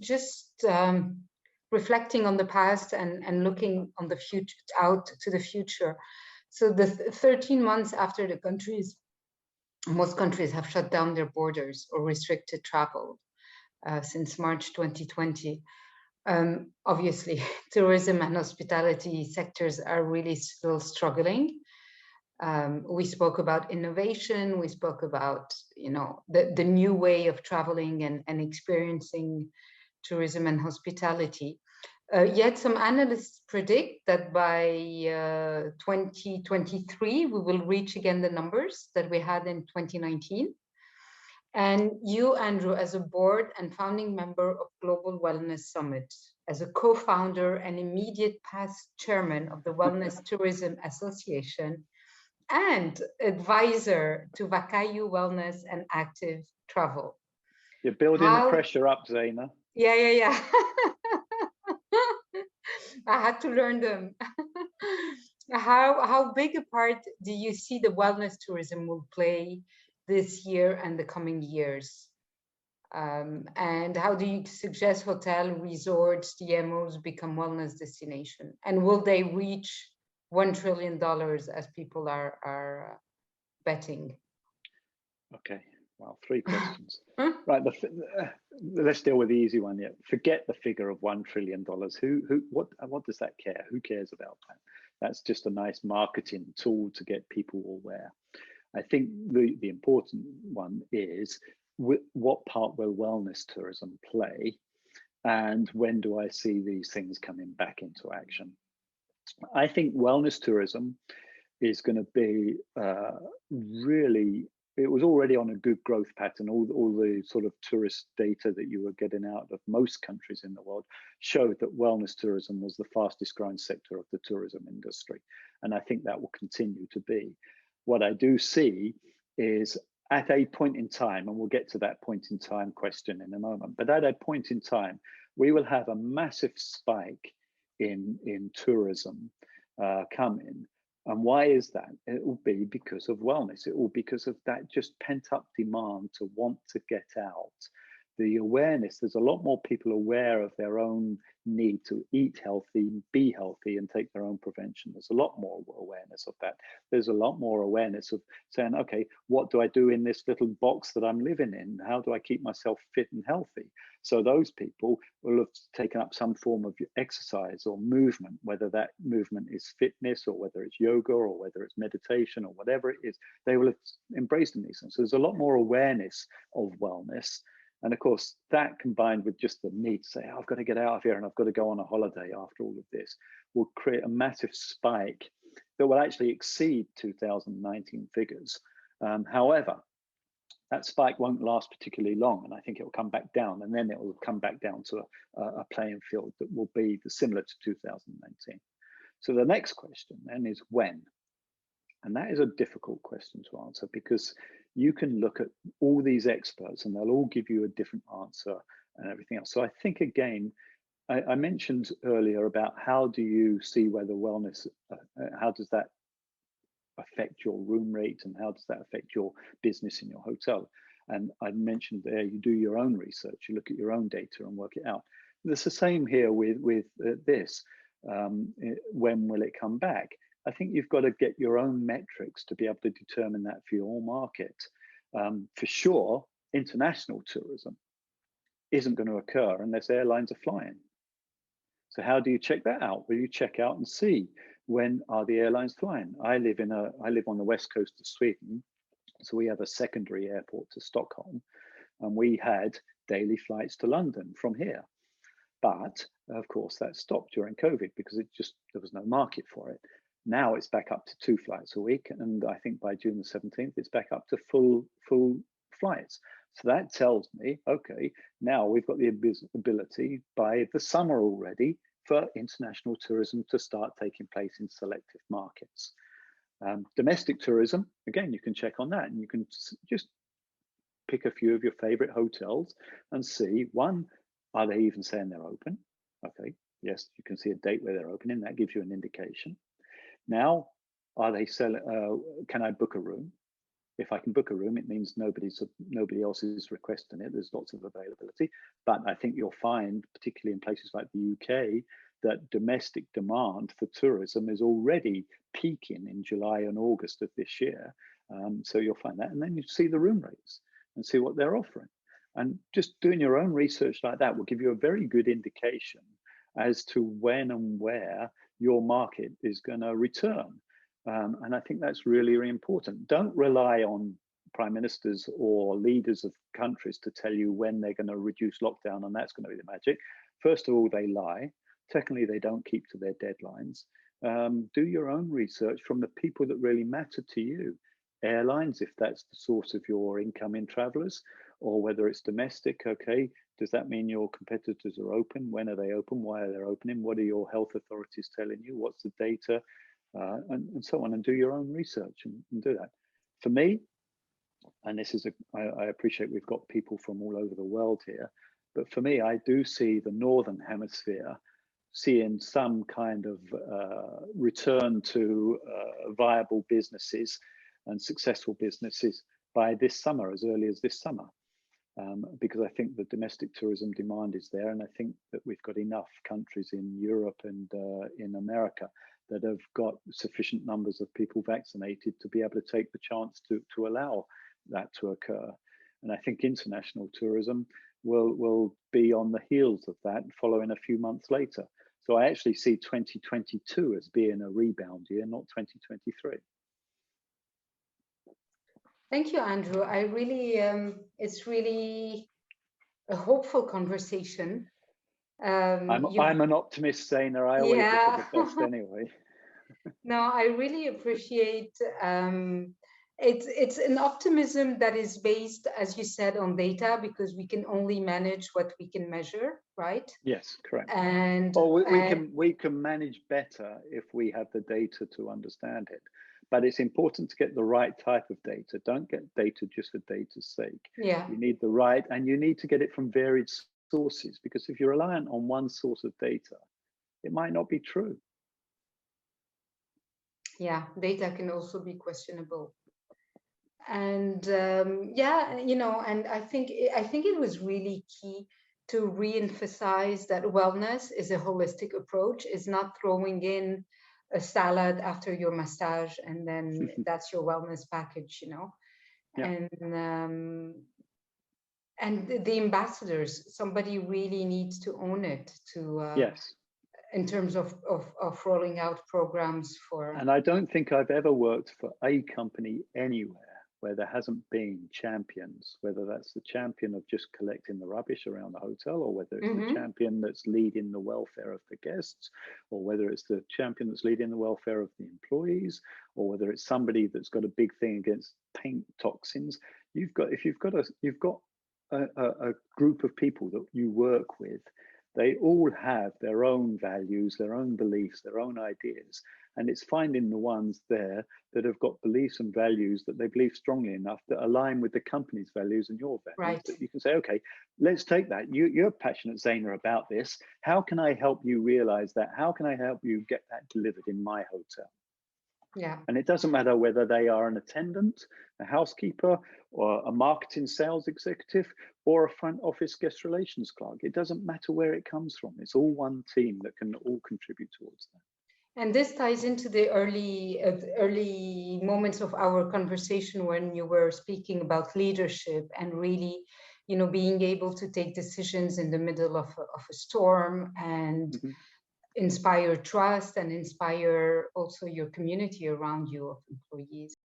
just reflecting on the past and looking on the future, out to the future. So the 13 months after most countries have shut down their borders or restricted travel since March 2020. Obviously, tourism and hospitality sectors are really still struggling. We spoke about innovation. We spoke about, the new way of traveling and experiencing tourism and hospitality. Yet some analysts predict that by 2023, we will reach again the numbers that we had in 2019. And you, Andrew, as a board and founding member of Global Wellness Summit, as a co-founder and immediate past chairman of the Wellness Tourism Association, and advisor to Vakayu Wellness and Active Travel. You're building the pressure up, Zeina. Yeah. I had to learn them. How big a part do you see the wellness tourism will play this year and the coming years? And how do you suggest hotel, resorts, DMOs become wellness destination? And will they reach $1 trillion as people are betting? Okay. Well, 3 questions. Right, let's deal with the easy one. Yeah, forget the figure of $1 trillion. What does that care? Who cares about that? That's just a nice marketing tool to get people aware. I think the important one is what part will wellness tourism play, and when do I see these things coming back into action? I think wellness tourism is going to be really. It was already on a good growth pattern. All the sort of tourist data that you were getting out of most countries in the world showed that wellness tourism was the fastest growing sector of the tourism industry. And I think that will continue to be. What I do see is at a point in time, and we'll get to that point in time question in a moment, but at a point in time, we will have a massive spike in tourism coming. And why is that? It will be because of wellness. It will be because of that just pent up demand to want to get out. The awareness, there's a lot more people aware of their own need to eat healthy, be healthy, and take their own prevention. There's a lot more awareness of that. There's a lot more awareness of saying, okay, what do I do in this little box that I'm living in? How do I keep myself fit and healthy? So those people will have taken up some form of exercise or movement, whether that movement is fitness or whether it's yoga or whether it's meditation or whatever it is, they will have embraced in these things. So there's a lot more awareness of wellness. And of course, that combined with just the need to say, oh, I've got to get out of here and I've got to go on a holiday after all of this, will create a massive spike that will actually exceed 2019 figures. However, that spike won't last particularly long, and I think it will come back down, and then it will come back down to a playing field that will be similar to 2019. So the next question then is when? And that is a difficult question to answer, because you can look at all these experts and they'll all give you a different answer and everything else. So I think, again, I mentioned earlier about how do you see whether wellness, how does that affect your room rate and how does that affect your business in your hotel? And I mentioned there, you do your own research, you look at your own data and work it out. It's the same here with this. When will it come back? I think you've got to get your own metrics to be able to determine that for your market. For sure, international tourism isn't going to occur unless airlines are flying. So how do you check that out? Well, you check out and see when are the airlines flying. I live on the west coast of Sweden, so we have a secondary airport to Stockholm, and we had daily flights to London from here. But of course, that stopped during COVID because there was no market for it. Now it's back up to 2 flights a week, and I think by June the 17th, it's back up to full flights. So that tells me, okay, now we've got the ability by the summer already for international tourism to start taking place in selective markets. Domestic tourism, again, you can check on that, and you can just pick a few of your favorite hotels and see, one, are they even saying they're open? Okay, yes, you can see a date where they're opening. That gives you an indication. Now, are they selling? Can I book a room? If I can book a room, it means nobody else is requesting it. There's lots of availability. But I think you'll find, particularly in places like the UK, that domestic demand for tourism is already peaking in July and August of this year. So you'll find that. And then you see the room rates and see what they're offering. And just doing your own research like that will give you a very good indication as to when and where your market is going to return. And I think that's really, really important. Don't rely on prime ministers or leaders of countries to tell you when they're going to reduce lockdown and that's going to be the magic. First of all, they lie. Secondly, they don't keep to their deadlines. Do your own research from the people that really matter to you. Airlines, if that's the source of your income in travelers, or whether it's domestic, okay, does that mean your competitors are open? When are they open? Why are they opening? What are your health authorities telling you? What's the data? And so on, and do your own research and do that. For me, and this is I appreciate we've got people from all over the world here, but for me, I do see the Northern Hemisphere seeing some kind of return to viable businesses and successful businesses by this summer, as early as this summer. Because I think the domestic tourism demand is there, and I think that we've got enough countries in Europe and in America that have got sufficient numbers of people vaccinated to be able to take the chance to allow that to occur. And I think international tourism will be on the heels of that, following a few months later. So I actually see 2022 as being a rebound year, not 2023. Thank you, Andrew. I really, it's really a hopeful conversation. I'm an optimist, Zeina. I always look at the best anyway. No, I really appreciate it's an optimism that is based, as you said, on data, because we can only manage what we can measure, right? Yes, correct. And we can manage better if we have the data to understand it. But it's important to get the right type of data. Don't get data just for data's sake. Yeah. You need the right, and you need to get it from varied sources, because if you're reliant on one source of data, it might not be true. Yeah, data can also be questionable. And yeah, you know, and I think it was really key to re-emphasize that wellness is a holistic approach. It's not throwing in a salad after your massage and then that's your wellness package, you know. Yeah. And the ambassadors, somebody really needs to own it to yes, in terms of rolling out programs for. And I don't think I've ever worked for a company anywhere where there hasn't been champions, whether that's the champion of just collecting the rubbish around the hotel, or whether it's the champion that's leading the welfare of the guests, or whether it's the champion that's leading the welfare of the employees, or whether it's somebody that's got a big thing against paint toxins. If you've got a group of people that you work with, they all have their own values, their own beliefs, their own ideas. And it's finding the ones there that have got beliefs and values that they believe strongly enough that align with the company's values and your values. Right. That you can say, okay, let's take that. You're passionate, Zeina, about this. How can I help you realize that? How can I help you get that delivered in my hotel? Yeah. And it doesn't matter whether they are an attendant, a housekeeper, or a marketing sales executive, or a front office guest relations clerk. It doesn't matter where it comes from. It's all one team that can all contribute towards that. And this ties into the early moments of our conversation when you were speaking about leadership and really, you know, being able to take decisions in the middle of a storm and inspire trust and inspire also your community around you of employees.